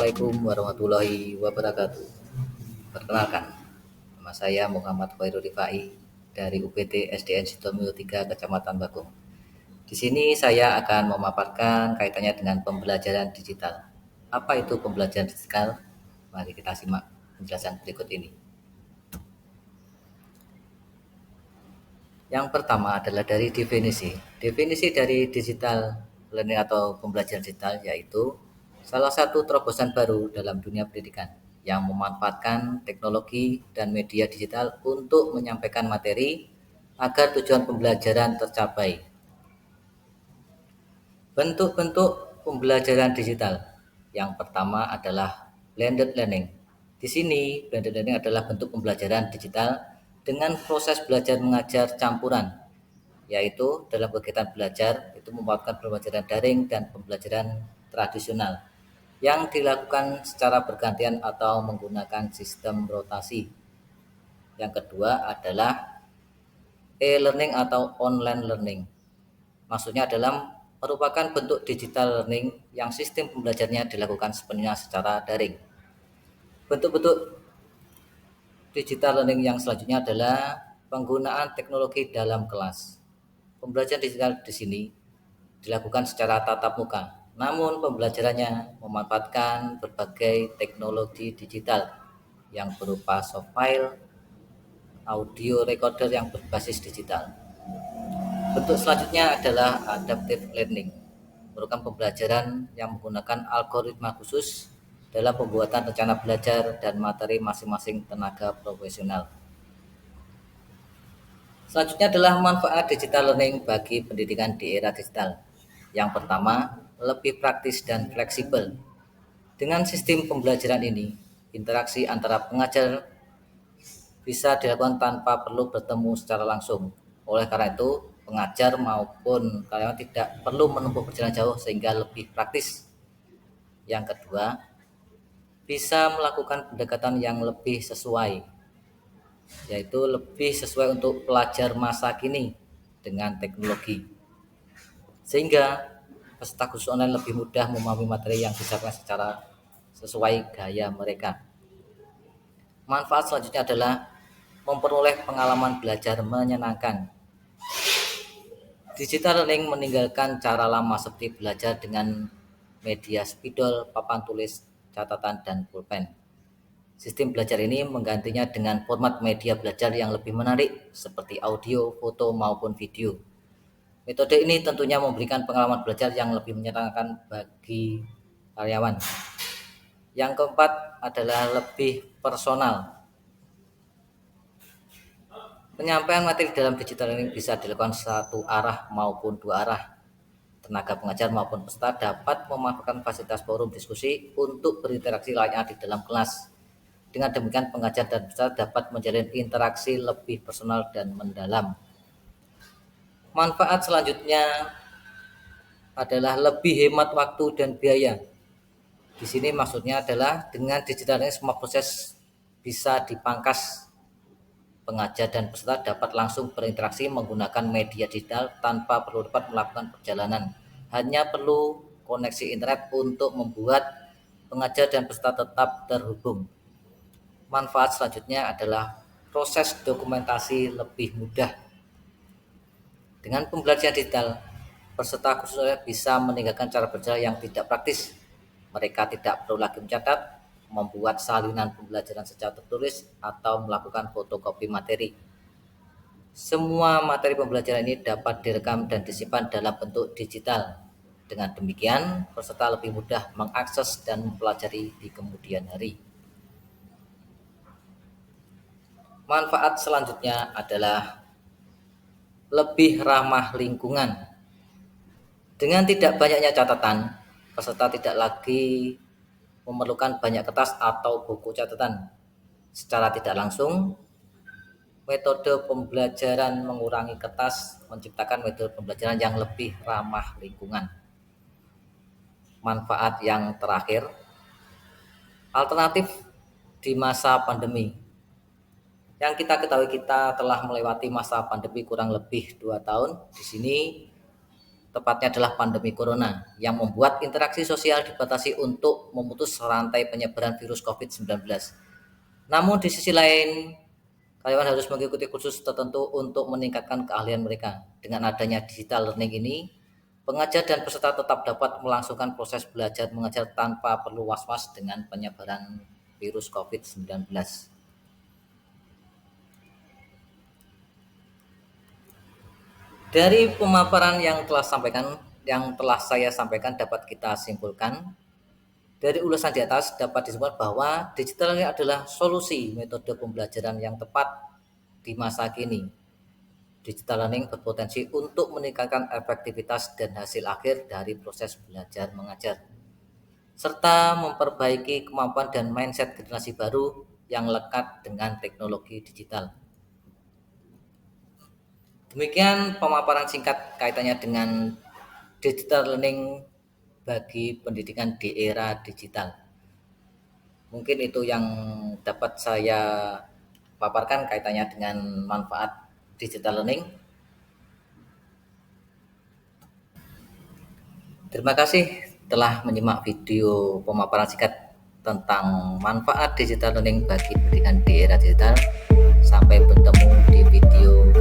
Assalamualaikum warahmatullahi wabarakatuh. Perkenalkan, nama saya Muhammad Khairul Rifai dari UPT SDN Sidomulyo 3 Kecamatan Bagong. Di sini saya akan memaparkan kaitannya dengan pembelajaran digital. Apa itu pembelajaran digital? Mari kita simak penjelasan berikut ini. Yang pertama adalah dari definisi. Definisi dari digital learning atau pembelajaran digital yaitu salah satu terobosan baru dalam dunia pendidikan yang memanfaatkan teknologi dan media digital untuk menyampaikan materi agar tujuan pembelajaran tercapai. Bentuk-bentuk pembelajaran digital. Yang pertama adalah blended learning. Di sini, blended learning adalah bentuk pembelajaran digital dengan proses belajar mengajar campuran, yaitu dalam kegiatan belajar itu merupakan pembelajaran daring dan pembelajaran tradisional yang dilakukan secara bergantian atau menggunakan sistem rotasi. Yang kedua adalah e-learning atau online learning. Maksudnya adalah merupakan bentuk digital learning yang sistem pembelajarannya dilakukan sepenuhnya secara daring. Bentuk-bentuk digital learning yang selanjutnya adalah penggunaan teknologi dalam kelas. Pembelajaran digital di sini dilakukan secara tatap muka, namun pembelajarannya memanfaatkan berbagai teknologi digital yang berupa soft file, audio recorder yang berbasis digital. Bentuk selanjutnya adalah adaptive learning, merupakan pembelajaran yang menggunakan algoritma khusus dalam pembuatan rencana belajar dan materi masing-masing tenaga profesional. Selanjutnya adalah manfaat digital learning bagi pendidikan di era digital. Yang pertama, lebih praktis dan fleksibel. Dengan sistem pembelajaran ini, interaksi antara pengajar bisa dilakukan tanpa perlu bertemu secara langsung. Oleh karena itu, pengajar maupun karyawan tidak perlu menempuh perjalanan jauh sehingga lebih praktis. Yang kedua, bisa melakukan pendekatan yang lebih sesuai, yaitu lebih sesuai untuk pelajar masa kini dengan teknologi. Sehingga peserta khusus online lebih mudah memahami materi yang disampaikan secara sesuai gaya mereka. Manfaat selanjutnya adalah memperoleh pengalaman belajar menyenangkan. Digital learning meninggalkan cara lama seperti belajar dengan media spidol, papan tulis, catatan, dan pulpen. Sistem belajar ini menggantinya dengan format media belajar yang lebih menarik seperti audio, foto, maupun video. Metode ini tentunya memberikan pengalaman belajar yang lebih menyenangkan bagi karyawan. Yang keempat adalah lebih personal. Penyampaian materi dalam digital ini bisa dilakukan satu arah maupun dua arah. Tenaga pengajar maupun peserta dapat memanfaatkan fasilitas forum diskusi untuk berinteraksi layaknya di dalam kelas. Dengan demikian pengajar dan peserta dapat menjalin interaksi lebih personal dan mendalam. Manfaat selanjutnya adalah lebih hemat waktu dan biaya. Di sini maksudnya adalah dengan digital ini semua proses bisa dipangkas. Pengajar dan peserta dapat langsung berinteraksi menggunakan media digital tanpa perlu dapat melakukan perjalanan. Hanya perlu koneksi internet untuk membuat pengajar dan peserta tetap terhubung. Manfaat selanjutnya adalah proses dokumentasi lebih mudah. Dengan pembelajaran digital, peserta khususnya bisa meninggalkan cara belajar yang tidak praktis. Mereka tidak perlu lagi mencatat, membuat salinan pembelajaran secara tertulis, atau melakukan fotokopi materi. Semua materi pembelajaran ini dapat direkam dan disimpan dalam bentuk digital. Dengan demikian, peserta lebih mudah mengakses dan mempelajari di kemudian hari. Manfaat selanjutnya adalah lebih ramah lingkungan. Dengan tidak banyaknya catatan, peserta tidak lagi memerlukan banyak kertas atau buku catatan. Secara tidak langsung, metode pembelajaran mengurangi kertas, menciptakan metode pembelajaran yang lebih ramah lingkungan. Manfaat yang terakhir, alternatif di masa pandemi. Yang kita ketahui kita telah melewati masa pandemi kurang lebih 2 tahun. Di sini tepatnya adalah pandemi corona yang membuat interaksi sosial dibatasi untuk memutus rantai penyebaran virus COVID-19. Namun di sisi lain, karyawan harus mengikuti kursus tertentu untuk meningkatkan keahlian mereka. Dengan adanya digital learning ini, pengajar dan peserta tetap dapat melangsungkan proses belajar mengajar tanpa perlu was-was dengan penyebaran virus COVID-19. Dari pemaparan yang telah saya sampaikan dapat kita simpulkan dari ulasan di atas dapat disebut bahwa digital ini adalah solusi metode pembelajaran yang tepat di masa kini. Digital learning berpotensi untuk meningkatkan efektivitas dan hasil akhir dari proses belajar mengajar, serta memperbaiki kemampuan dan mindset generasi baru yang lekat dengan teknologi digital. Demikian pemaparan singkat kaitannya dengan digital learning bagi pendidikan di era digital. Mungkin itu yang dapat saya paparkan kaitannya dengan manfaat digital learning. Terima kasih telah menyimak video pemaparan singkat tentang manfaat digital learning bagi pendidikan di era digital. Sampai bertemu di video